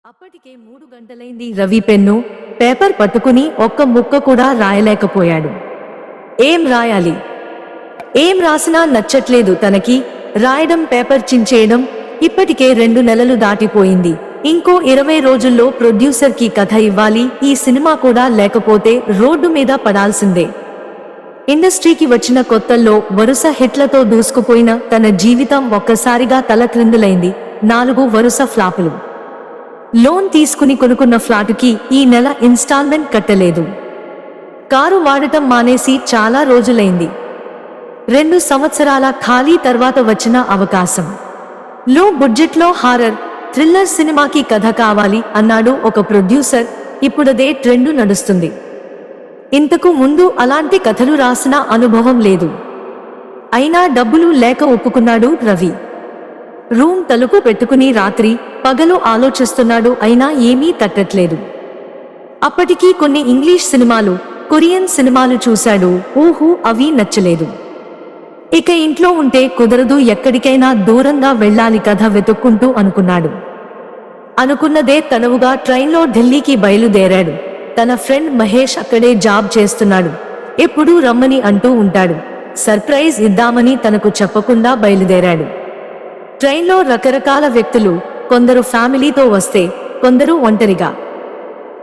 అప్పటికే 3 గంటలైంది. Ravi pen paper పట్టుకుని ఒక్క ముక్క కూడా రాయలేకపోయాడు. ఏం రాయాలి? ఏం రాసినా నచ్చట్లేదు తనకి. రాయడం, పేపర్ చించేయడం. ఇప్పటికే 2 నెలలు దాటిపోయింది. ఇంకో 20 రోజుల్లో ప్రొడ్యూసర్ కి కథ ఇవ్వాలి. ఈ సినిమా కూడా లేకపోతే రోడ్డు మీద పడాల్సిందే. ఇండస్ట్రీకి వచ్చిన కొత్తల్లో వరుస హిట్లతో దూసుకుపోయిన తన జీవితం ఒక్కసారిగా తలక్రిందులైంది. 4 వరుస ఫ్లాపులు. లోన్ తీసుకుని కొనుక్కున్న ఫ్లాటుకి ఈ నెల ఇన్స్టాల్మెంట్ కట్టలేదు. కారు వాడటం మానేసి చాలా రోజులైంది. 2 సంవత్సరాల ఖాళీ తర్వాత వచ్చిన అవకాశం. లో బడ్జెట్లో హారర్, థ్రిల్లర్ సినిమాకి కథ కావాలి అన్నాడు ఒక ప్రొడ్యూసర్. ఇప్పుడదే ట్రెండు నడుస్తుంది. ఇంతకు ముందు అలాంటి కథలు రాసిన అనుభవం లేదు. అయినా డబ్బులు లేక ఒప్పుకున్నాడు రవి. రూమ్ తలుపు పెట్టుకుని రాత్రి పగలు ఆలోచిస్తున్నాడు. అయినా ఏమీ తట్టట్లేదు. అప్పటికీ కొన్ని ఇంగ్లీష్ సినిమాలు, కొరియన్ సినిమాలు చూశాడు. అవి నచ్చలేదు. ఇక ఇంట్లో ఉంటే కుదరదు, ఎక్కడికైనా దూరంగా వెళ్ళాలి కథ వెతుక్కుంటూ అనుకున్నాడు. అనుకున్నదే తనవుగా ట్రైన్లో ఢిల్లీకి బయలుదేరాడు. తన ఫ్రెండ్ మహేష్ అక్కడే జాబ్ చేస్తున్నాడు. ఎప్పుడూ రమ్మని అంటూ ఉంటాడు. సర్ప్రైజ్ ఇద్దామని తనకు చెప్పకుండా బయలుదేరాడు. ట్రైన్లో రకరకాల వ్యక్తులు, కొందరు ఫ్యామిలీతో వస్తే, కొందరు ఒంటరిగా.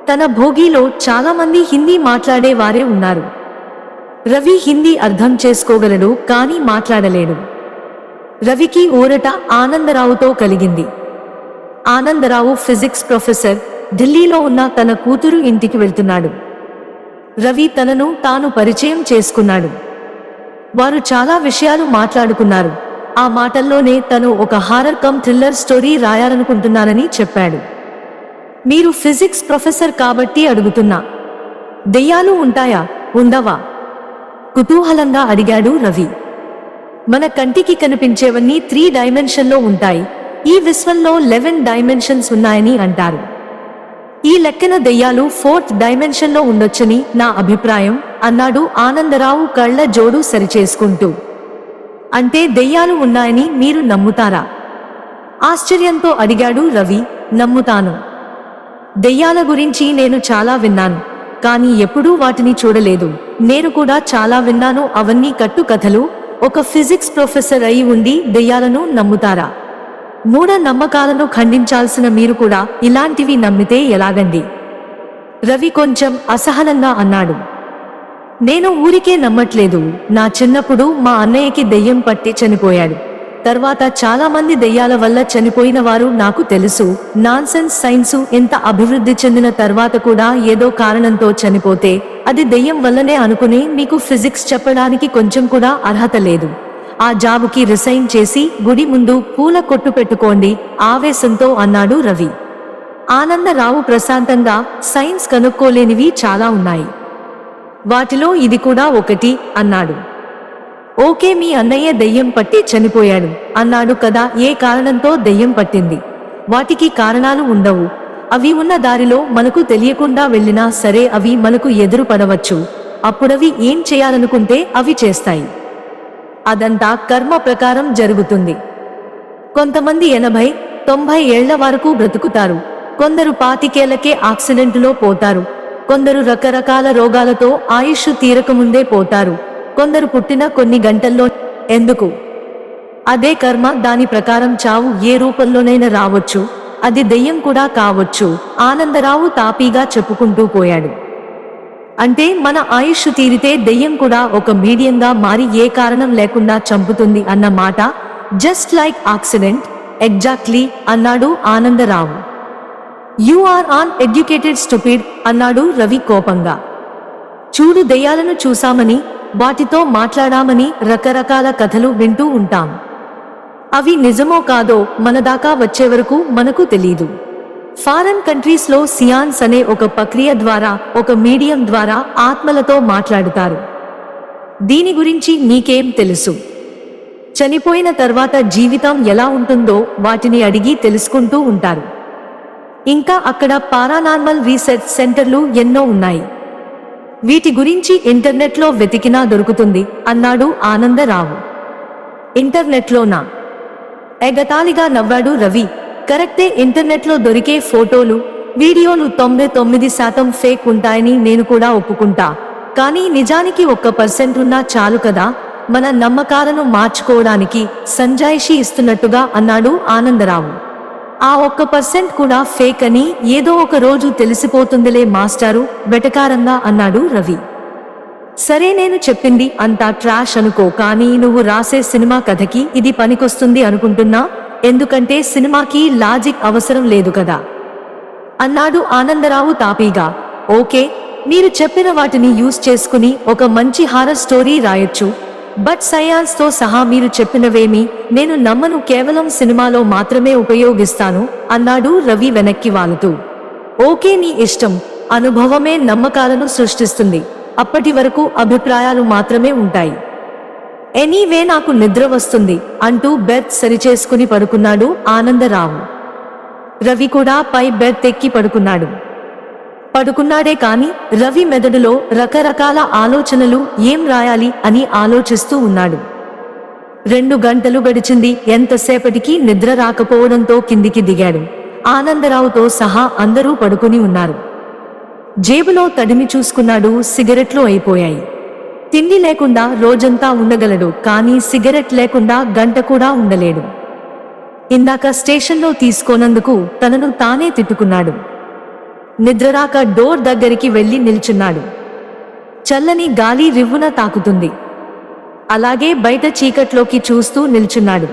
తన భోగిలో చాలామంది హిందీ మాట్లాడే వారే ఉన్నారు. రవి హిందీ అర్థం చేసుకోగలడు, కానీ మాట్లాడలేడు. రవికి ఊరట ఆనందరావుతో కలిగింది. Anandarao physics professor. ఢిల్లీలో ఉన్న తన కూతురు ఇంటికి వెళ్తున్నాడు. రవి తనను తాను పరిచయం చేసుకున్నాడు. వారు చాలా విషయాలు మాట్లాడుకున్నారు. ఆ మాటల్లోనే తను ఒక హారర్ కమ్ థ్రిల్లర్ స్టోరీ రాయాలనుకుంటున్నానని చెప్పాడు. మీరు ఫిజిక్స్ ప్రొఫెసర్ కాబట్టి అడుగుతున్నా, దెయ్యాలు ఉంటాయా, ఉండవా? కుతూహలంగా అడిగాడు రవి. మన కంటికి కనిపించేవన్నీ 3 డైమెన్షన్లో ఉంటాయి. ఈ విశ్వంలో 11 డైమెన్షన్స్ ఉన్నాయని అంటారు. ఈ లెక్కన దెయ్యాలు 4th డైమెన్షన్లో ఉండొచ్చని నా అభిప్రాయం అన్నాడు ఆనందరావు కళ్ళ జోడు సరిచేసుకుంటూ. అంటే దెయ్యాలు ఉన్నాయని మీరు నమ్ముతారా? ఆశ్చర్యంతో అడిగాడు రవి. నమ్ముతాను. దెయ్యాల గురించి నేను చాలా విన్నాను, కానీ ఎప్పుడూ వాటిని చూడలేదు. నేను కూడా చాలా విన్నాను. అవన్నీ కట్టు కథలు. ఒక ఫిజిక్స్ ప్రొఫెసర్ అయి ఉండి దెయ్యాలను నమ్ముతారా? మూఢ నమ్మకాలను ఖండించాల్సిన మీరు కూడా ఇలాంటివి నమ్మితే ఎలాగండి? రవి కొంచెం అసహనంగా అన్నాడు. నేను ఊరికే నమ్మట్లేదు. నా చిన్నప్పుడు మా అన్నయ్యకి దెయ్యం పట్టి చనిపోయాడు. తర్వాత చాలా మంది దెయ్యాల వల్ల చనిపోయిన వారు నాకు తెలుసు. నాన్సెన్స్. సైన్సు ఎంత అభివృద్ధి చెందిన తర్వాత కూడా ఏదో కారణంతో చనిపోతే అది దెయ్యం వల్లనే అనుకుని మీకు ఫిజిక్స్ చెప్పడానికి కొంచెం కూడా అర్హత లేదు. ఆ జాబుకి రిసైన్ చేసి గుడి ముందు పూల కొట్టు పెట్టుకోండి ఆవేశంతో అన్నాడు రవి. ఆనందరావు ప్రశాంతంగా, సైన్స్ కనుక్కోలేనివి చాలా ఉన్నాయి. వాటిలో ఇది కూడా ఒకటి అన్నాడు. ఓకే, మీ అన్నయ్య దెయ్యం పట్టి చనిపోయాడు అన్నాడు కదా. ఏ కారణంతో దెయ్యం పట్టింది? వాటికి కారణాలు ఉండవు. అవి ఉన్న దారిలో మనకు తెలియకుండా వెళ్ళినా సరే అవి మనకు ఎదురు పడవచ్చు. అప్పుడవి ఏం చేయాలనుకుంటే అవి చేస్తాయి. అదంతా కర్మ ప్రకారం జరుగుతుంది. కొంతమంది 80-90 ఏళ్ల వరకు బ్రతుకుతారు. కొందరు 25 ఏళ్లకే యాక్సిడెంటులో పోతారు. కొందరు రకరకాల రోగాలతో ఆయుష్ తీరకముందే పోతారు. కొందరు పుట్టిన కొన్ని గంటల్లో. ఎందుకు? అదే కర్మ. దాని ప్రకారం చావు ఏ రూపంలోనైనా రావచ్చు. అది దెయ్యం కూడా కావచ్చు. ఆనందరావు తాపీగా చెప్పుకుంటూ పోయాడు. అంటే మన ఆయుష్ తీరితే దెయ్యం కూడా ఒక మీడియంగా మారి ఏ కారణం లేకుండా చంపుతుంది అన్న మాట. Just like accident. ఎగ్జాక్ట్లీ అన్నాడు Anandarao. You are uneducated stupid అన్నాడు రవి కోపంగా. చూడు, దెయ్యాలను చూసామని, వాటితో మాట్లాడామని రకరకాల కథలు వింటూ ఉంటాం. అవి నిజమో కాదో మనదాకా వచ్చేవరకు మనకు తెలీదు. ఫారెన్ కంట్రీస్లో సియాన్స్ అనే ఒక ప్రక్రియ ద్వారా, ఒక మీడియం ద్వారా ఆత్మలతో మాట్లాడుతారు. దీని గురించి నీకేం తెలుసు? చనిపోయిన తర్వాత జీవితం ఎలా ఉంటుందో వాటిని అడిగి తెలుసుకుంటూ ఉంటారు. ఇంకా అక్కడ పారానార్మల్ రీసెర్చ్ సెంటర్లు ఎన్నో ఉన్నాయి. వీటి గురించి ఇంటర్నెట్లో వెతికినా దొరుకుతుంది అన్నాడు ఆనందరావు. ఇంటర్నెట్లోనా? ఎగతాళిగా నవ్వాడు రవి. కరెక్టే. ఇంటర్నెట్లో దొరికే ఫోటోలు వీడియోలు 99% ఫేక్ ఉంటాయని నేను కూడా ఒప్పుకుంటా. కానీ నిజానికి 1% ఉన్నా చాలు కదా మన నమ్మకాలను మార్చుకోవడానికి, సంజాయిషి ఇస్తున్నట్టుగా అన్నాడు ఆనందరావు. ఆ 1% కూడా ఫేక్ అని ఏదో ఒక రోజు తెలిసిపోతుందిలే మాస్టారు, వెటకారంగా అన్నాడు రవి. సరే, నేను చెప్పింది అంతా ట్రాష్ అనుకో, కానీ నువ్వు రాసే సినిమా కథకి ఇది పనికొస్తుంది అనుకుంటున్నా. ఎందుకంటే సినిమాకి లాజిక్ అవసరం లేదు కదా అన్నాడు ఆనందరావు తాపీగా. ఓకే, మీరు చెప్పిన వాటిని యూజ్ చేసుకుని ఒక మంచి హారర్ స్టోరీ రాయొచ్చు. బట్ సయాన్స్ తో సహా మీరు చెప్పినవేమీ నేను నమ్మను, కేవలం సినిమాలో మాత్రమే ఉపయోగిస్తాను అన్నాడు రవి వెనక్కి వాలుతూ. ఓకే, నీ ఇష్టం. అనుభవమే నమ్మకాలను సృష్టిస్తుంది. అప్పటి వరకు అభిప్రాయాలు మాత్రమే ఉంటాయి. ఎనీవే, నాకు నిద్ర వస్తుంది అంటూ బెడ్ సరిచేసుకుని పడుకున్నాడు ఆనందరావు. రవి కూడా పై బెడ్ ఎక్కి పడుకున్నాడే కాని రవి మెదడులో రకరకాల ఆలోచనలు. ఏం రాయాలి అని ఆలోచిస్తూ ఉన్నాడు. 2 గంటలు గడిచింది. ఎంతసేపటికి నిద్ర రాకపోవడంతో కిందికి దిగాడు. ఆనందరావుతో సహా అందరూ పడుకుని ఉన్నారు. జేబులో తడిమి చూసుకున్నాడు. సిగరెట్లు అయిపోయాయి. తిండి లేకుండా రోజంతా ఉండగలడు, కానీ సిగరెట్ లేకుండా గంట కూడా ఉండలేడు. ఇందాక స్టేషన్లో తీసుకోనందుకు తనను తానే తిట్టుకున్నాడు. నిద్రరాక డోర్ దగ్గరికి వెళ్లి నిల్చున్నాడు. చల్లని గాలి రివ్వున తాకుతుంది. అలాగే బయట చీకట్లోకి చూస్తూ నిల్చున్నాడు.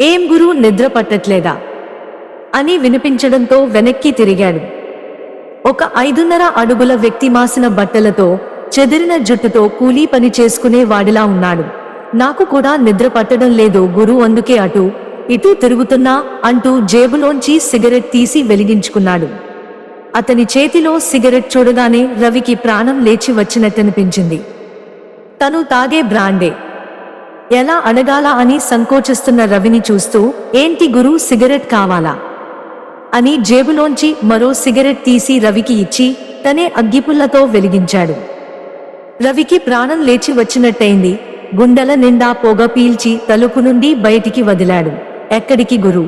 ఏం గురు, నిద్ర పట్టట్లేదా అని వినిపించడంతో వెనక్కి తిరిగాడు. ఒక 5.5 అడుగుల వ్యక్తి మాసిన బట్టలతో, చెదిరిన జుట్టుతో కూలీ పని చేసుకునే వాడిలా ఉన్నాడు. నాకు కూడా నిద్ర పట్టడం లేదు గురు, అందుకే అటు ఇటూ తిరుగుతున్నా అంటూ జేబులోంచి సిగరెట్ తీసి వెలిగించుకున్నాడు. అతని చేతిలో సిగరెట్ చూడగానే రవికి ప్రాణం లేచి వచ్చినట్టనిపించింది. తను తాగే బ్రాండే. ఎలా అడగాలా అని సంకోచిస్తున్న రవిని చూస్తూ, ఏంటి గురు, సిగరెట్ కావాలా అని జేబులోంచి మరో సిగరెట్ తీసి రవికి ఇచ్చి తనే అగ్గిపుల్లతో వెలిగించాడు. రవికి ప్రాణం లేచి వచ్చినట్టయింది. గుండెల నిండా పొగ పీల్చి తలుపు నుండి బయటికి వదిలాడు. ఎక్కడికి గురు?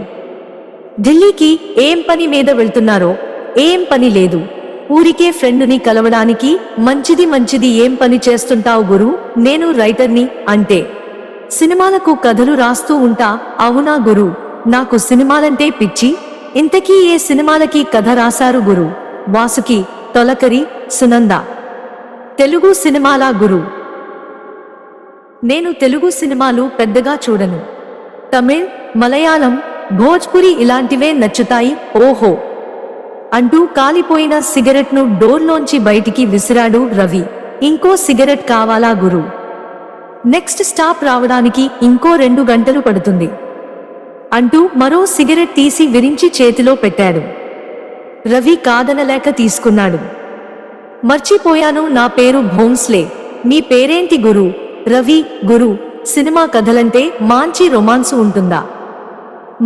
ఢిల్లీకి. ఏం పని మీద వెళ్తున్నారో? ఏం పని లేదు, ఊరికే ఫ్రెండుని కలవడానికి. మంచిది. ఏం పని చేస్తుంటావు గురు? నేను రైటర్ని. అంటే సినిమాలకు కథలు రాస్తూ ఉంటా. అవునా గురు, నాకు సినిమాలంటే పిచ్చి. ఇంతకీ ఏ సినిమాలకి కథ రాశారు గురు? వాసుకి, తొలకరి, సునంద. తెలుగు సినిమాలా గురు? నేను తెలుగు సినిమాలు పెద్దగా చూడను. తమిళ్, మలయాళం, భోజ్పురి ఇలాంటివే నచ్చుతాయి. ఓహో అంటూ కాలిపోయిన సిగరెట్ను డోర్లోంచి బయటికి విసిరాడు రవి. ఇంకో సిగరెట్ కావాలా గురు? నెక్స్ట్ స్టాప్ రావడానికి ఇంకో 2 గంటలు పడుతుంది అంటూ మరో సిగరెట్ తీసి విరించి చేతిలో పెట్టాడు. రవి కాదనలేక తీసుకున్నాడు. మర్చిపోయాను, నా పేరు భోంస్లే. మీ పేరేంటి గురు? రవి. గురు, సినిమా కథలంటే మంచి రొమాన్సు ఉంటుందా?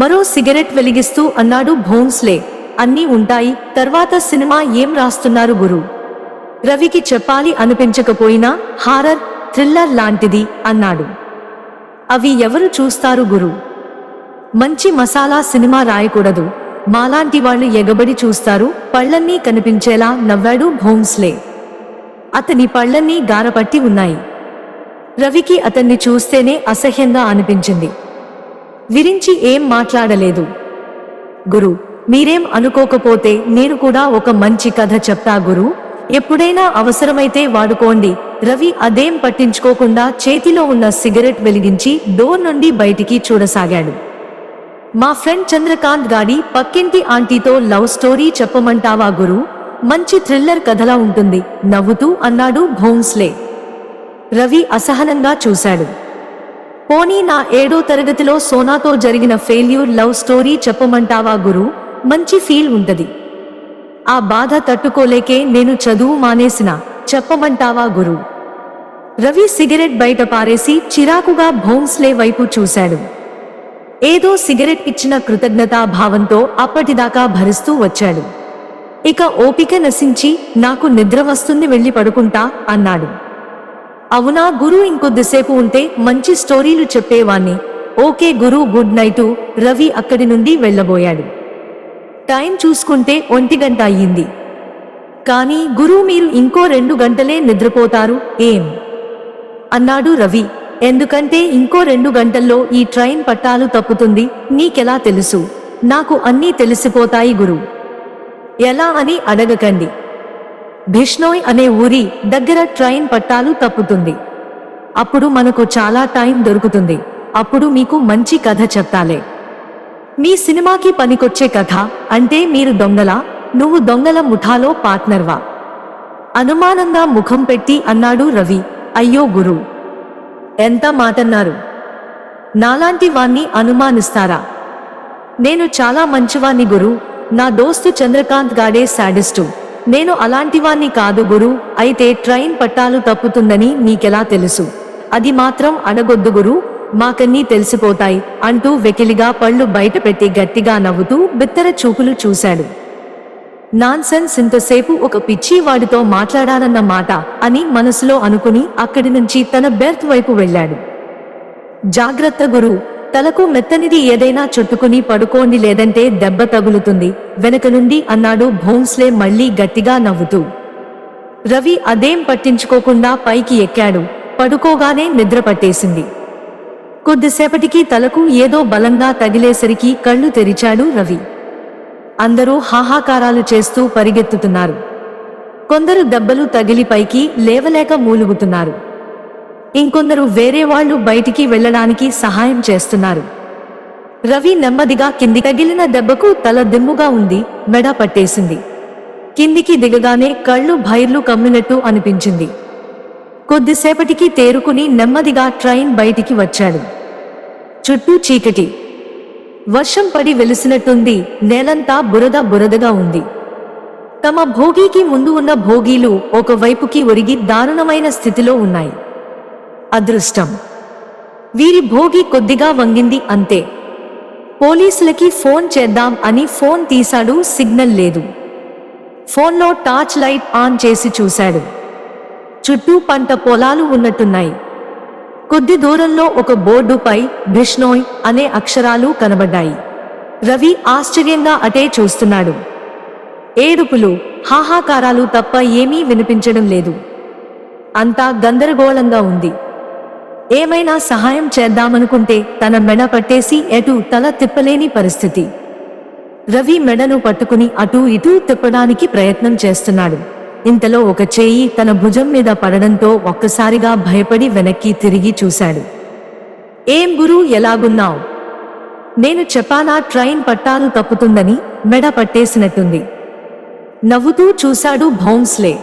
మరో సిగరెట్ వెలిగిస్తూ అన్నాడు భోంస్లే. అన్నీ ఉంటాయి. తర్వాత సినిమా ఏం రాస్తున్నారు గురు? రవికి చెప్పాలి అనిపించకపోయినా హారర్, థ్రిల్లర్ లాంటిది అన్నాడు. అవి ఎవరు చూస్తారు గురు? మంచి మసాలా సినిమా రాయకూడదు, మాలాంటి వాళ్ళు ఎగబడి చూస్తారు. పళ్ళన్నీ కనిపించేలా నవ్వాడు భోంస్లే. అతని పళ్ళన్నీ గారపట్టి ఉన్నాయి. రవికి అతన్ని చూస్తేనే అసహ్యంగా అనిపించింది. విరించి ఏం మాట్లాడలేదు. గురు, మీరేం అనుకోకపోతే నేను కూడా ఒక మంచి కథ చెప్తా గురు. ఎప్పుడైనా అవసరమైతే వాడుకోండి. రవి అదేం పట్టించుకోకుండా చేతిలో ఉన్న సిగరెట్ వెలిగించి డోర్ నుండి బయటికి చూడసాగాడు. మా ఫ్రెండ్ చంద్రకాంత్ గాడి పక్కింటి ఆంటీతో లవ్ స్టోరీ చెప్పమంటావా గురు? మంచి థ్రిల్లర్ కథలా ఉంటుంది నవ్వుతూ అన్నాడు భోంస్లే. రవి అసహనంగా చూశాడు. పోనీ నా 7వ తరగతిలో సోనాతో జరిగిన ఫెయిల్యూర్ లవ్ స్టోరీ చెప్పమంటావా గురు? మంచి ఫీల్ ఉంటది. ఆ బాధ తట్టుకోలేకే నేను చదువు మానేసిన. చెప్పమంటావా గురు? రవి సిగరెట్ బయట పారేసి చిరాకుగా భోంస్లే వైపు చూశాడు. ఏదో సిగరెట్ ఇచ్చిన కృతజ్ఞతా భావంతో అప్పటిదాకా భరిస్తూ వచ్చాడు. ఇక ఓపిక నశించి, నాకు నిద్ర వస్తుంది, వెళ్ళి పడుకుంటా అన్నాడు. అవునా గురు, ఇంకొద్దిసేపు ఉంటే మంచి స్టోరీలు చెప్పేవాణ్ణి. ఓకే గురు, గుడ్ నైటు. రవి అక్కడి నుండి వెళ్ళబోయాడు. టైం చూసుకుంటే 1 గంట అయ్యింది. కానీ గురు, మీరు ఇంకో 2 గంటలే నిద్రపోతారు ఏం? అన్నాడు రవి. ఎందుకంటే ఇంకో 2 గంటల్లో ఈ ట్రైన్ పట్టాలు తప్పుతుంది. నీకెలా తెలుసు? నాకు అన్నీ తెలిసిపోతాయి గురు. ఎలా అని అడగకండి. బిష్నోయ్ అనే ఊరి దగ్గర ట్రైన్ పట్టాలు తప్పుతుంది. అప్పుడు మనకు చాలా టైం దొరుకుతుంది. అప్పుడు మీకు మంచి కథ చెప్తాలే. మీ సినిమాకి పనికొచ్చే కథ. అంటే మీరు దొంగలా? నువ్వు దొంగల ముఠాలో పార్ట్నర్వా? అనుమానంగా ముఖం పెట్టి అన్నాడు రవి. అయ్యో గురు, ఎంత మాటన్నారు! నాలాంటి వాణ్ణి అనుమానిస్తారా? నేను చాలా మంచివాణ్ణి గురు. నా దోస్తు చంద్రకాంత్ గాడే శాడిస్టు. నేను అలాంటివాణ్ణి కాదు గురు. అయితే ట్రైన్ పట్టాలు తప్పుతుందని నీకెలా తెలుసు? అది మాత్రం అడగొద్దు గురు, మాకన్నీ తెలిసిపోతాయి అంటూ వెకిలిగా పళ్ళు బయటపెట్టి గట్టిగా నవ్వుతూ బిత్తర చూపులు చూశాడు. నాన్సెన్స్, ఇంతసేపు ఒక పిచ్చివాడితో మాట్లాడానన్న మాట అని మనసులో అనుకుని అక్కడి నుంచి తన బెర్త్ వైపు వెళ్ళాడు. జాగ్రత్త గురు, తలకు మెత్తనిది ఏదైనా చుట్టుకుని పడుకోండి, లేదంటే దెబ్బ తగులుతుంది వెనక నుండి అన్నాడు భోంస్లే మళ్లీ గట్టిగా నవ్వుతూ. రవి అదేం పట్టించుకోకుండా పైకి ఎక్కాడు. పడుకోగానే నిద్ర పట్టేసింది. కొద్దిసేపటికి తలకు ఏదో బలంగా తగిలేసరికి కళ్ళు తెరిచాడు రవి. అందరూ హాహాకారాలు చేస్తూ పరిగెత్తుతున్నారు. కొందరు దెబ్బలు తగిలి పైకి లేవలేక మూలుగుతున్నారు. ఇంకొందరు వేరే వాళ్లు బయటికి వెళ్లడానికి సహాయం చేస్తున్నారు. రవి నెమ్మదిగా కింది. తగిలిన దెబ్బకు తల దిమ్ముగా ఉంది, మెడ పట్టేసింది. కిందికి దిగగానే కళ్ళు భైర్లు కమ్మినట్టు అనిపించింది. కొద్దిసేపటికి తేరుకుని నెమ్మదిగా ట్రైన్ బయటికి వచ్చాడు. చుట్టూ చీకటి. వర్షం పడి వెలిసినట్టుంది. నేలంతా బురద బురదగా ఉంది. తమ భోగీకి ముందు ఉన్న భోగీలు ఒకవైపుకి ఒరిగి దారుణమైన స్థితిలో ఉన్నాయి. అదృష్టం, వీరి భోగి కొద్దిగా వంగింది అంతే. పోలీసులకి ఫోన్ చేద్దాం అని ఫోన్ తీశాడు. సిగ్నల్ లేదు. ఫోన్లో టార్చ్ లైట్ ఆన్ చేసి చూశాడు. చుట్టూ పంట పొలాలు ఉన్నట్టున్నాయి. కొద్ది దూరంలో ఒక బోర్డుపై బిష్నోయ్ అనే అక్షరాలు కనబడ్డాయి. రవి ఆశ్చర్యంగా అటే చూస్తున్నాడు. ఏడుపులు, హాహాకారాలు తప్ప ఏమీ వినిపించడం లేదు. అంతా గందరగోళంగా ఉంది. ఏమైనా సహాయం చేద్దామనుకుంటే తన మెడ పట్టేసి ఎటు తల తిప్పలేని పరిస్థితి. రవి మెడను పట్టుకుని అటూ ఇటూ తిప్పడానికి ప్రయత్నం చేస్తున్నాడు. ఇంతలో ఒక చేయి తన భుజం మీద పడడంతో ఒక్కసారిగా భయపడి వెనక్కి తిరిగి చూశాడు. ఏం గురు, ఎలాగున్నావ్? నేను చెప్పానా ట్రైన్ పట్టాలు తప్పుతుందని? మెడ పట్టేసినట్టుంది. నవ్వుతూ చూశాడు భోంస్లే.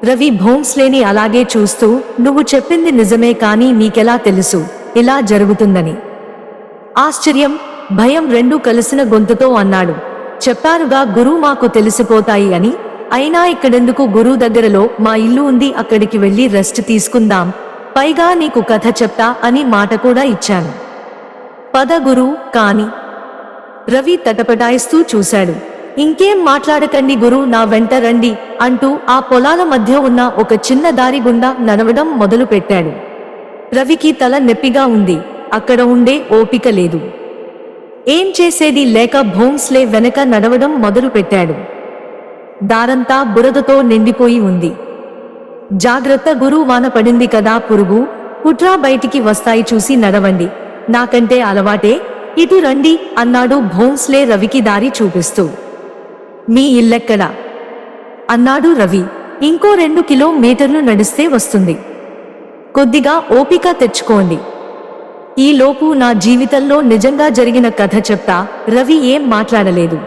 రవి భోంస్లేని అలాగే చూస్తూ, నువ్వు చెప్పింది నిజమే, కానీ నీకెలా తెలుసు ఇలా జరుగుతుందని? ఆశ్చర్యం, భయం రెండూ కలిసిన గొంతుతో అన్నాడు. చెప్పారుగా గురు, మాకు తెలిసిపోతాయి అని. అయినా ఇక్కడెందుకు? గురువు దగ్గరలో మా ఇల్లు ఉంది, అక్కడికి వెళ్ళి రెస్ట్ తీసుకుందాం. పైగా నీకు కథ చెప్తా అని మాట కూడా ఇచ్చాను. పద గురు. కాని రవి తటపటాయిస్తూ చూశాడు. ఇంకేం మాట్లాడకండి గురు, నా వెంట రండి అంటూ ఆ పొలాల మధ్య ఉన్న ఒక చిన్న దారి గుండా నడవడం మొదలు పెట్టాడు. రవికి తల నొప్పిగా ఉంది. అక్కడ ఉండే ఓపిక లేదు. ఏం చేసేది లేక భోంస్లే వెనక నడవడం మొదలు పెట్టాడు. దారంతా బురదతో నిండిపోయి ఉంది. జాగ్రత్త గురు, వాన పడింది కదా, పురుగు పుట్రా బయటికి వస్తాయి, చూసి నడవండి. నాకంటే అలవాటే, ఇటు రండి అన్నాడు భోంస్లే రవికి దారి చూపిస్తూ. మీ ఇల్లెక్కడా? అన్నాడు రవి. ఇంకో 2 కిలోమీటర్లు నడిస్తే వస్తుంది. కొద్దిగా ఓపిక తెచ్చుకోండి. ఈలోపు నా జీవితంలో నిజంగా జరిగిన కథ చెప్తా. రవి ఏం మాట్లాడలేదు.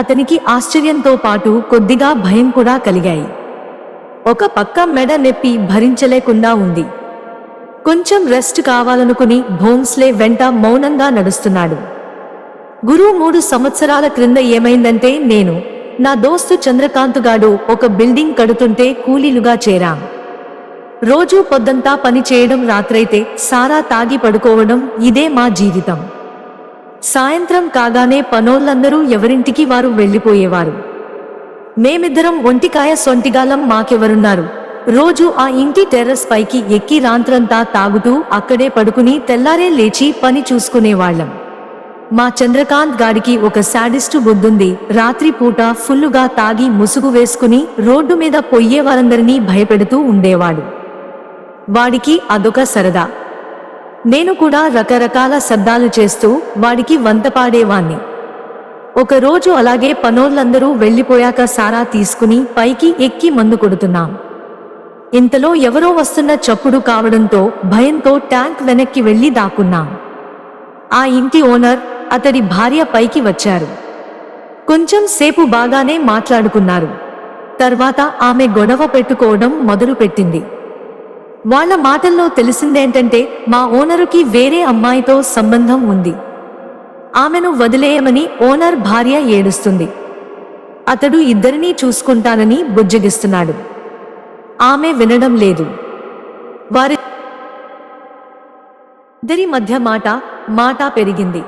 అతనికి ఆశ్చర్యంతో పాటు కొద్దిగా భయం కూడా కలిగాయి. ఒక పక్క మెడ నొప్పి భరించలేకుండా ఉంది. కొంచెం రెస్ట్ కావాలనుకుని భోంస్లే వెంట మౌనంగా నడుస్తున్నాడు. గురు, 3 సంవత్సరాల క్రింద ఏమైందంటే, నేను నా దోస్తు చంద్రకాంత్ గాడు ఒక బిల్డింగ్ కడుతుంటే కూలీలుగా చేరాం. రోజూ పొద్దంతా పని చేయడం, రాత్రైతే సారా తాగి పడుకోవడం, ఇదే మా జీవితం. సాయంత్రం కాగానే పనోళ్ళందరూ ఎవరింటికి వారు వెళ్ళిపోయేవారు. మేమిద్దరం ఒంటికాయ సొంటిగాలం, మాకెవరున్నారు? రోజు ఆ ఇంటి టెర్రస్ పైకి ఎక్కి రాత్రంతా తాగుతూ అక్కడే పడుకుని తెల్లారే లేచి పని చూసుకునేవాళ్లం. మా చంద్రకాంత్ గాడికి ఒక శాడిస్టు బుద్ధుంది. రాత్రి పూట ఫుల్లుగా తాగి ముసుగు వేసుకుని రోడ్డు మీద పొయ్యే వారందరినీ భయపెడుతూ ఉండేవాడు. వాడికి అదొక సరదా. నేను కూడా రకరకాల శబ్దాలు చేస్తూ వాడికి వంతపాడేవాణ్ణి. ఒకరోజు అలాగే పనోళ్ళందరూ వెళ్లిపోయాక సారా తీసుకుని పైకి ఎక్కి మందు కొడుతున్నాం. ఇంతలో ఎవరో వస్తున్న చప్పుడు కావడంతో భయంతో ట్యాంక్ వెనక్కి వెళ్లి దాక్కున్నాం. ఆ ఇంటి ఓనర్, అతడి భార్య పైకి వచ్చారు. కొంచెం సేపు బాగానే మాట్లాడుకున్నారు. తర్వాత ఆమె గొడవ పెట్టుకోవడం మొదలుపెట్టింది. వాళ్ళ మాటల్లో తెలిసిందేంటంటే మా ఓనరుకి వేరే అమ్మాయితో సంబంధం ఉంది. ఆమెను వదిలేయమని ఓనర్ భార్య ఏడుస్తుంది. అతడు ఇద్దరినీ చూసుకుంటానని బుజ్జగిస్తున్నాడు. ఆమె వినడం లేదు. వారిద్దరి మధ్య మాట పెరిగింది.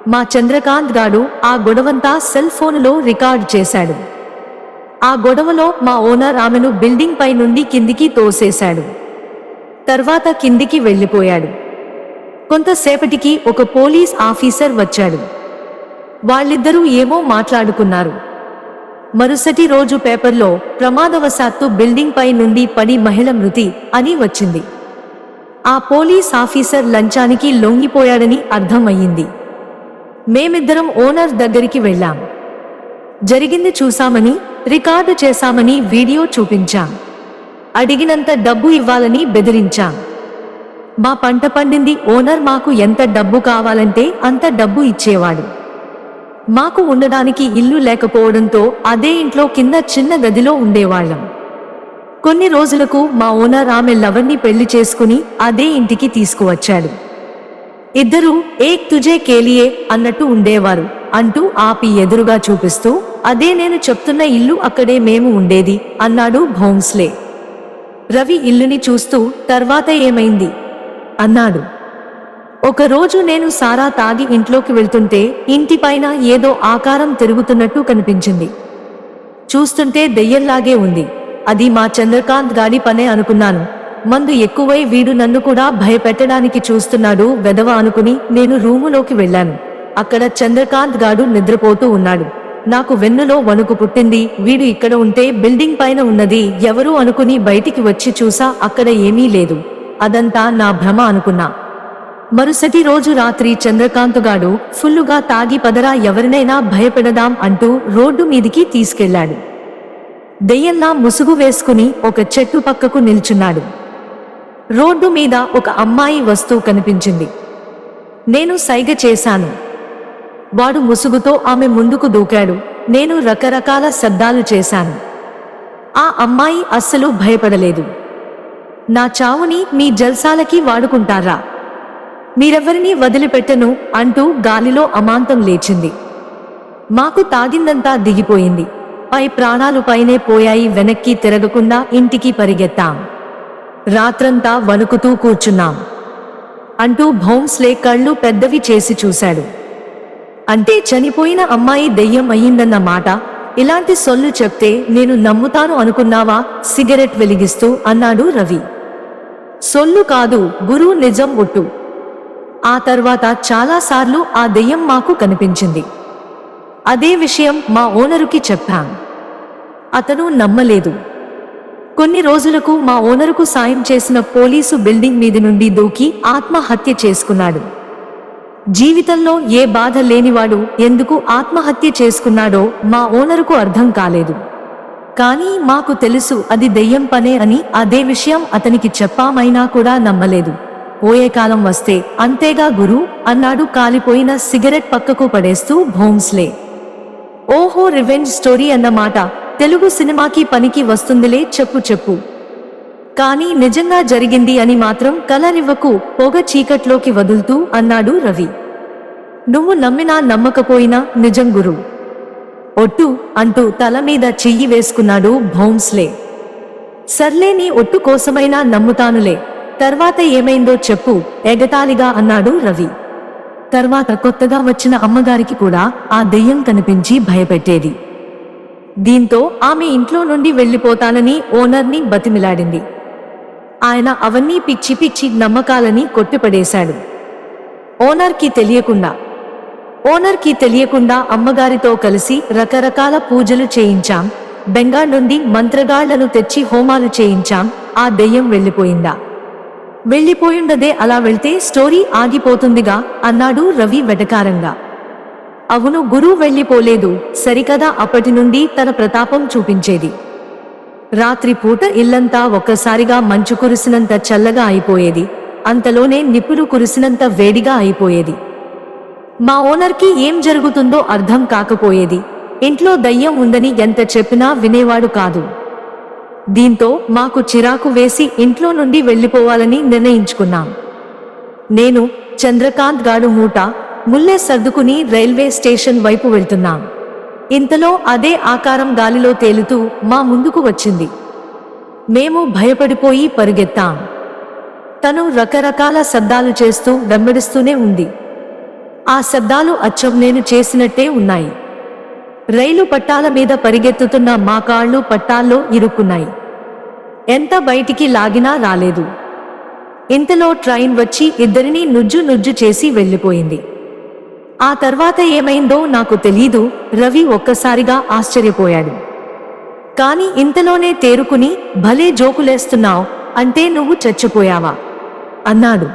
మా చంద్రకాంత్ గాడు ఆ గొడవంతా సెల్ ఫోనులో రికార్డ్ చేశాడు. ఆ గొడవలో మా ఓనర్ ఆమెను బిల్డింగ్ పై నుండి కిందికి తోసేశాడు. తర్వాత కిందికి వెళ్లిపోయాడు. కొంతసేపటికి ఒక పోలీస్ ఆఫీసర్ వచ్చాడు. వాళ్ళిద్దరూ ఏమో మాట్లాడుకున్నారు. మరుసటి రోజు పేపర్లో ప్రమాదవశాత్తు బిల్డింగ్ పై నుండి పడి మహిళ మృతి అని వచ్చింది. ఆ పోలీస్ ఆఫీసర్ లంచానికి లొంగిపోయాడని అర్థం అయ్యింది. మేమిద్దరం ఓనర్ దగ్గరికి వెళ్ళాం. జరిగింది చూశామని, రికార్డు చేశామని వీడియో చూపించాం. అడిగినంత డబ్బు ఇవ్వాలని బెదిరించాం. మా పంట పండింది. ఓనర్ మాకు ఎంత డబ్బు కావాలంటే అంత డబ్బు ఇచ్చేవాడు. మాకు ఉండడానికి ఇల్లు లేకపోవడంతో అదే ఇంట్లో కింద చిన్న గదిలో ఉండేవాళ్లం. కొన్ని రోజులకు మా ఓనర్ ఆమె లవర్ని పెళ్లి చేసుకుని అదే ఇంటికి తీసుకువచ్చాడు. ఇద్దరూ ఏక్ తుజే కేలియే అన్నట్టు ఉండేవారు అంటూ ఆపి ఎదురుగా చూపిస్తూ, అదే నేను చెప్తున్న ఇల్లు, అక్కడే మేము ఉండేది అన్నాడు భోంస్లే. రవి ఇల్లుని చూస్తూ తర్వాత ఏమైంది అన్నాడు. ఒకరోజు నేను సారా తాగి ఇంట్లోకి వెళ్తుంటే ఇంటిపైన ఏదో ఆకారం తిరుగుతున్నట్టు కనిపించింది. చూస్తుంటే దెయ్యంలాగే ఉంది. అది మా చంద్రకాంత్ గాడి పనే అనుకున్నాను. మందు ఎక్కువై వీడు నన్ను కూడా భయపెట్టడానికి చూస్తున్నాడు వెధవ అనుకుని నేను రూములోకి వెళ్ళాను. అక్కడ చంద్రకాంత్ గాడు నిద్రపోతూ ఉన్నాడు. నాకు వెన్నులో వణుకు పుట్టింది. వీడు ఇక్కడ ఉంటే బిల్డింగ్ పైన ఉన్నది ఎవరు అనుకుని బయటికి వచ్చి చూసా, అక్కడ ఏమీ లేదు. అదంతా నా భ్రమ అనుకున్నా. మరుసటి రోజు రాత్రి చంద్రకాంత్ గాడు ఫుల్లుగా తాగి పదరా ఎవరినైనా భయపెడదాం అంటూ రోడ్డు మీదికి తీసుకెళ్లాడు. దెయ్యంలా ముసుగు వేసుకుని ఒక చెట్టు పక్కకు నిల్చున్నాడు. రోడ్డు మీద ఒక అమ్మాయి వస్తూ కనిపించింది. నేను సైగ చేశాను. వాడు ముసుగుతో ఆమె ముందుకు దూకాడు. నేను రకరకాల శబ్దాలు చేశాను. ఆ అమ్మాయి అస్సలు భయపడలేదు. నా చావుని మీ జల్సాలకి వాడుకుంటారా? మీరెవ్వరినీ వదిలిపెట్టను అంటూ గాలిలో అమాంతం లేచింది. మాకు తాగిందంతా దిగిపోయింది. పై ప్రాణాలు పైనే పోయాయి. వెనక్కి తిరగకుండా ఇంటికి పరిగెత్తాం. రాత్రంతా వణుకుతూ కూర్చున్నాం అంటూ భోంస్లే కళ్ళు పెద్దవి చేసి చూశాడు. అంటే చనిపోయిన అమ్మాయి దెయ్యం అయ్యిందన్న మాట. ఇలాంటి సొల్లు చెప్తే నేను నమ్ముతాను అనుకున్నావా? సిగరెట్ వెలిగిస్తూ అన్నాడు రవి. సొల్లు కాదు గురు, నిజం ఒట్టు. ఆ తర్వాత చాలాసార్లు ఆ దెయ్యం మాకు కనిపించింది. అదే విషయం మా ఓనరుకి చెప్పాం. అతను నమ్మలేదు. కొన్ని రోజులకు మా ఓనరుకు సాయం చేసిన పోలీసు బిల్డింగ్ మీది నుండి దూకి ఆత్మహత్య చేసుకున్నాడు. జీవితంలో ఏ బాధ లేనివాడు ఎందుకు ఆత్మహత్య చేసుకున్నాడో మా ఓనరుకు అర్థం కాలేదు. కానీ మాకు తెలుసు అది దెయ్యం పనే అని. అదే విషయం అతనికి చెప్పామైనా కూడా నమ్మలేదు. పోయే కాలం వస్తే అంతేగా గురు అన్నాడు కాలిపోయిన సిగరెట్ పక్కకు పడేస్తూ భోంస్లే. ఓహో, రివెంజ్ స్టోరీ అన్నమాట. తెలుగు సినిమాకి పనికి వస్తుందిలే. చెప్పు. కానీ నిజంగా జరిగింది అని మాత్రం కలరివ్వకు, పొగ చీకట్లోకి వదులుతూ అన్నాడు రవి. నువ్వు నమ్మినా నమ్మకపోయినా నిజం గురు. ఒట్టు అంటూ తల మీద చెయ్యి వేసుకున్నాడు భోంస్లే. సర్లే, నీ ఒట్టు కోసమైనా నమ్ముతానులే. తర్వాత ఏమైందో చెప్పు ఎగతాళిగా అన్నాడు రవి. తర్వాత కొత్తగా వచ్చిన అమ్మగారికి కూడా ఆ దెయ్యం కనిపించి భయపెట్టేది. దీంతో ఆమె ఇంట్లో నుండి వెళ్లిపోతానని ఓనర్ని బతిమిలాడింది. ఆయన అవన్నీ పిచ్చి పిచ్చి నమ్మకాలని కొట్టిపడేశాడు. ఓనర్కి తెలియకుండా అమ్మగారితో కలిసి రకరకాల పూజలు చేయించాం, బెంగాల్ నుండి మంత్రగాళ్లను తెచ్చి హోమాలు చేయించాం. ఆ దెయ్యం వెళ్ళిపోయుండదే, అలా వెళ్తే స్టోరీ ఆగిపోతుందిగా అన్నాడు రవి వెటకారంగా. అవును గురు, వెళ్ళిపోలేదు సరికదా, అప్పటి నుండి తన ప్రతాపం చూపించేది. రాత్రిపూట ఇల్లంతా ఒక్కసారిగా మంచు కురిసినంత చల్లగా అయిపోయేది, అంతలోనే నిప్పులు కురిసినంత వేడిగా అయిపోయేది. మా ఓనర్కి ఏం జరుగుతుందో అర్థం కాకపోయేది. ఇంట్లో దయ్యం ఉందని ఎంత చెప్పినా వినేవాడు కాదు. దీంతో మాకు చిరాకు వేసి ఇంట్లో నుండి వెళ్ళిపోవాలని నిర్ణయించుకున్నాం. నేను, చంద్రకాంత్ గాడు ముల్లే సర్దుకుని రైల్వే స్టేషన్ వైపు వెళ్తున్నాం. ఇంతలో అదే ఆకారం గాలిలో తేలుతూ మా ముందుకు వచ్చింది. మేము భయపడిపోయి పరుగెత్తాం. తను రకరకాల శబ్దాలు చేస్తూ వెంబడిస్తూనే ఉంది. ఆ శబ్దాలు అచ్చం నేను చేసినట్టే ఉన్నాయి. రైలు పట్టాల మీద పరిగెత్తుతున్న మా కాళ్ళు పట్టాల్లో ఇరుక్కున్నాయి. ఎంత బయటికి లాగినా రాలేదు. ఇంతలో ట్రైన్ వచ్చి ఇద్దరినీ నుజ్జు చేసి వెళ్ళిపోయింది. ఆ తర్వాత ఏమైందో నాకు తెలీదు. రవి ఒక్కసారిగా ఆశ్చర్యపోయాడు. కాని ఇంతలోనే తేరుకుని, భలే జోకులేస్తున్నావ్, అంటే నువ్వు చచ్చిపోయావా అన్నాడు.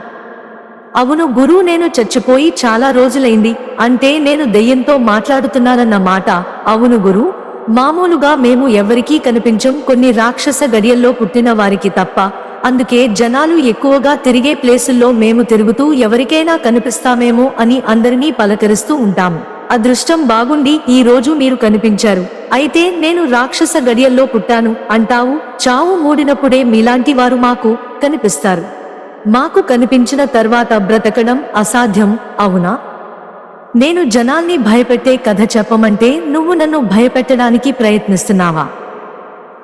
అవును గురు, నేను చచ్చిపోయి చాలా రోజులైంది. అంటే నేను దెయ్యంతో మాట్లాడుతున్నానన్న మాట. అవును గురు, మామూలుగా మేము ఎవరికీ కనిపించం, కొన్ని రాక్షస గడియల్లో పుట్టిన వారికి తప్ప. అందుకే జనాలు ఎక్కువగా తిరిగే ప్లేసుల్లో మేము తిరుగుతూ ఎవరికైనా కనిపిస్తామేమో అని అందరినీ పలకరిస్తూ ఉంటాము. అదృష్టం బాగుండి ఈ రోజు మీరు కనిపించారు. అయితే నేను రాక్షస గడియల్లో పుట్టాను అంటావు. చావు మూడినప్పుడే మీలాంటి వారు మాకు కనిపిస్తారు. మాకు కనిపించిన తర్వాత బ్రతకడం అసాధ్యం, అవునా? నేను జనాల్ని భయపెట్టే కథ చెప్పమంటే నువ్వు నన్ను భయపెట్టడానికి ప్రయత్నిస్తున్నావా?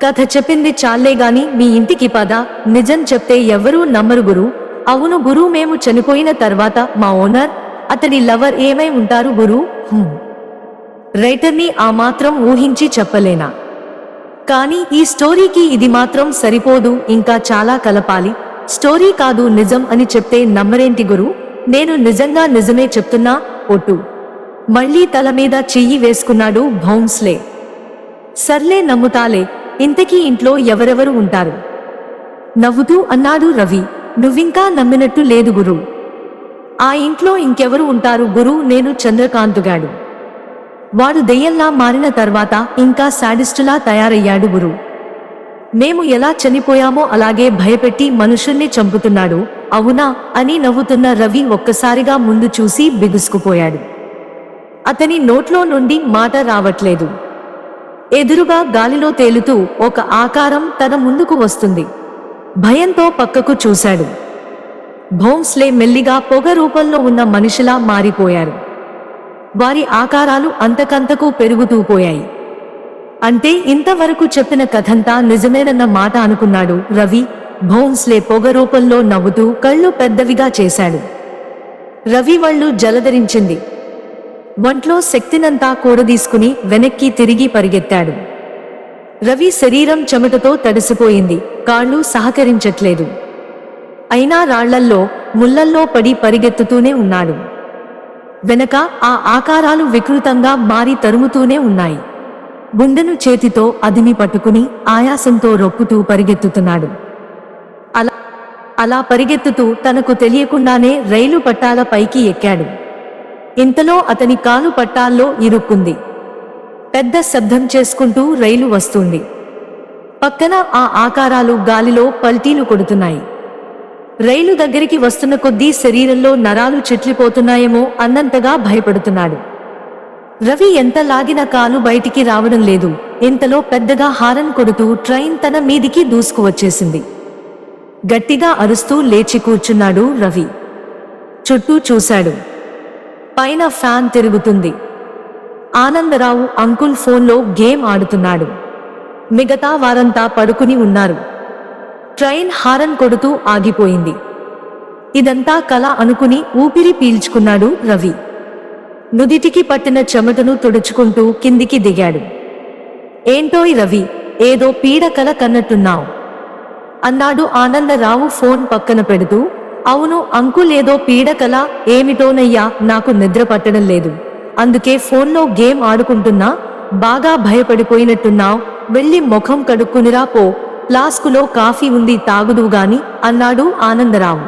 కథ చెప్పింది చాలేగాని మీ ఇంటికి పద, నిజం చెప్తే ఎవ్వరూ నమ్మరు గురు. అవును గురు, మేము చనిపోయిన తర్వాత మా ఓనర్, అతడి లవర్ ఏమై ఉంటారు గురు? రైటర్ని ఆ మాత్రం ఊహించి చెప్పలేనా? కానీ ఈ స్టోరీకి ఇది మాత్రం సరిపోదు, ఇంకా చాలా కలపాలి. స్టోరీ కాదు నిజం అని చెప్తే నమ్మరేంటి గురు? నేను నిజంగా నిజమే చెప్తున్నా ఒట్టు. మళ్ళీ తల మీద చెయ్యి వేసుకున్నాడు భౌంస్లే. సర్లే నమ్ముతాలే, ఇంతకీ ఇంట్లో ఎవరెవరు ఉంటారు? నవ్వుతూ అన్నాడు రవి. నువ్వింకా నమ్మినట్టు లేదు గురు. ఆ ఇంట్లో ఇంకెవరు ఉంటారు గురు? నేను చంద్రకాంతుగాడు. వాడు దెయ్యంలా మారిన తర్వాత ఇంకా శాడిస్టులా తయారయ్యాడు గురు. మేము ఎలా చనిపోయామో అలాగే భయపెట్టి మనుషుల్ని చంపుతున్నాడు. అవునా అని నవ్వుతున్న రవి ఒక్కసారిగా ముందు చూసి బిగుసుకుపోయాడు. అతని నోట్లో నుండి మాట రావట్లేదు. ఎదురుగా గాలిలో తేలుతూ ఒక ఆకారం తన ముందుకు వస్తుంది. భయంతో పక్కకు చూశాడు. భౌంస్లే మెల్లిగా పొగ రూపంలో ఉన్న మనిషిలా మారిపోయారు. వారి ఆకారాలు అంతకంతకు పెరుగుతూ పోయాయి. అంటే ఇంతవరకు చెప్పిన కథంతా నిజమేనన్న మాట అనుకున్నాడు రవి. భౌంస్లే పొగ రూపంలో నవ్వుతూ కళ్ళు పెద్దవిగా చేశాడు. రవి వళ్ళు జలధరించింది. వంట్లో శక్తినంతా కూడదీసుకుని వెనక్కి తిరిగి పరిగెత్తాడు. రవి శరీరం చెమటతో తడిసిపోయింది, కాళ్ళు సహకరించట్లేదు. అయినా రాళ్లల్లో ముళ్ళల్లో పడి పరిగెత్తుతూనే ఉన్నాడు. వెనక ఆ ఆకారాలు వికృతంగా మారి తరుముతూనే ఉన్నాయి. గుండెను చేతితో అదిమి పట్టుకుని ఆయాసంతో రొప్పుతూ పరిగెత్తుతున్నాడు. అలా పరిగెత్తుతూ తనకు తెలియకుండానే రైలు పట్టాల పైకి ఎక్కాడు. ఇంతలో అతని కాలు పట్టాల్లో ఇరుక్కుంది. పెద్ద శబ్దం చేసుకుంటూ రైలు వస్తుంది. పక్కన ఆ ఆకారాలు గాలిలో పల్టీలు కొడుతున్నాయి. రైలు దగ్గరికి వస్తున్న కొద్దీ శరీరంలో నరాలు చిట్లిపోతున్నాయేమో అన్నంతగా భయపడుతున్నాడు. రవి ఎంత లాగిన కాలు బయటికి రావడం లేదు. ఇంతలో పెద్దగా హారన్ కొడుతూ ట్రైన్ తన మీదికి దూసుకువచ్చేసింది. గట్టిగా అరుస్తూ లేచి కూర్చున్నాడు రవి. చుట్టూ చూశాడు. పైన ఫ్యాన్ తిరుగుతుంది. ఆనందరావు అంకుల్ ఫోన్లో గేమ్ ఆడుతున్నాడు. మిగతా వారంతా పడుకుని ఉన్నారు. ట్రైన్ హారన్ కొడుతూ ఆగిపోయింది. ఇదంతా కల అనుకుని ఊపిరి పీల్చుకున్నాడు రవి. నుదిటికి పట్టిన చెమటను తుడుచుకుంటూ కిందికి దిగాడు. ఏంటోయ్ రవి, ఏదో పీడకల కన్నట్టున్నావు అన్నాడు ఆనందరావు ఫోన్ పక్కన పెడుతూ. అవును అంకుల్, ఏదో పీడకల. ఏమిటోనయ్యా, నాకు నిద్ర పట్టడం లేదు, అందుకే ఫోన్లో గేమ్ ఆడుకుంటున్నా. బాగా భయపడిపోయినట్టున్నావ్, వెళ్ళి ముఖం కడుక్కునిరా పో, ఫ్లాస్కులో కాఫీ ఉంది తాగుదువుగాని అన్నాడు ఆనందరావు.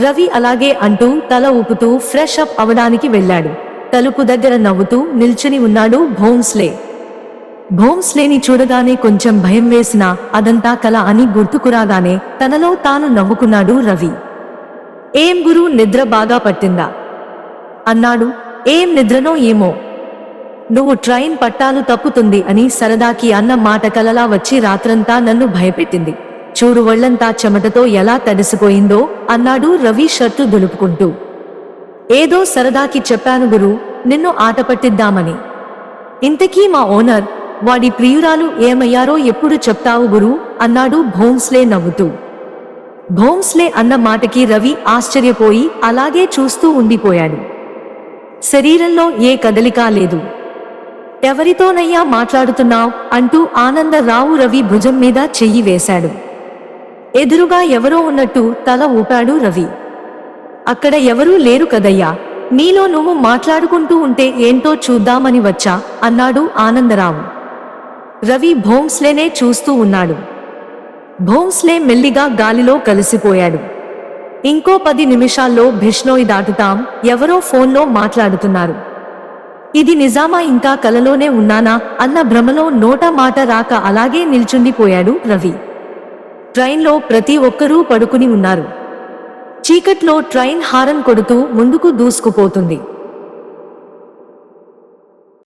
రవి అలాగే అంటూ తల ఊపుతూ ఫ్రెష్ అప్ అవడానికి వెళ్ళాడు. తలుపు దగ్గర నవ్వుతూ నిల్చుని ఉన్నాడు భోంస్లే. భోంస్లేని చూడగానే కొంచెం భయం వేసినా అదంతా కల అని గుర్తుకురాగానే తనలో తాను నవ్వుకున్నాడు రవి. ఏం గురు, నిద్ర బాగా పట్టిందా అన్నాడు. ఏం నిద్రనో ఏమో, నువ్వు ట్రైన్ పట్టాలు తప్పుతుంది అని సరదాకి అన్న మాట కలలా వచ్చి రాత్రంతా నన్ను భయపెట్టింది. చూడు ఒళ్లంతా చెమటతో ఎలా తడిసిపోయిందో అన్నాడు రవి షర్టు దులుపుకుంటూ. ఏదో సరదాకి చెప్పాను గురు, నిన్ను ఆట పట్టిద్దామని. ఇంతకీ మా ఓనర్, వాడి ప్రియురాలు ఏమయ్యారో ఎప్పుడు చెప్తావు గురు అన్నాడు భోంస్లే నవ్వుతూ. భోంస్లే అన్న మాటకి రవి ఆశ్చర్యపోయి అలాగే చూస్తూ ఉండిపోయాడు. శరీరంలో ఏ కదలికా లేదు. ఎవరితోనయ్యా మాట్లాడుతున్నావ్ అంటూ ఆనందరావు రవి భుజం మీద చెయ్యి వేశాడు. ఎదురుగా ఎవరో ఉన్నట్టు తల ఊపాడు రవి. అక్కడ ఎవరూ లేరు కదయ్యా, నీలో నువ్వు మాట్లాడుకుంటూ ఉంటే ఏంటో చూద్దామని వచ్చా అన్నాడు ఆనందరావు. రవి భోంస్లేనే చూస్తూ ఉన్నాడు. భోంస్లే మెల్లిగా గాలిలో కలిసిపోయాడు. ఇంకో 10 నిమిషాల్లో బిష్నోయ్ దాటుతాం, ఎవరో ఫోన్లో మాట్లాడుతున్నారు. ఇది నిజామా, ఇంకా కలలోనే ఉన్నానా అన్న భ్రమలో నోట మాట రాక అలాగే నిల్చుండిపోయాడు రవి. ట్రైన్లో ప్రతి ఒక్కరూ పడుకుని ఉన్నారు. చీకట్లో ట్రైన్ హారన్ కొడుతూ ముందుకు దూసుకుపోతుంది.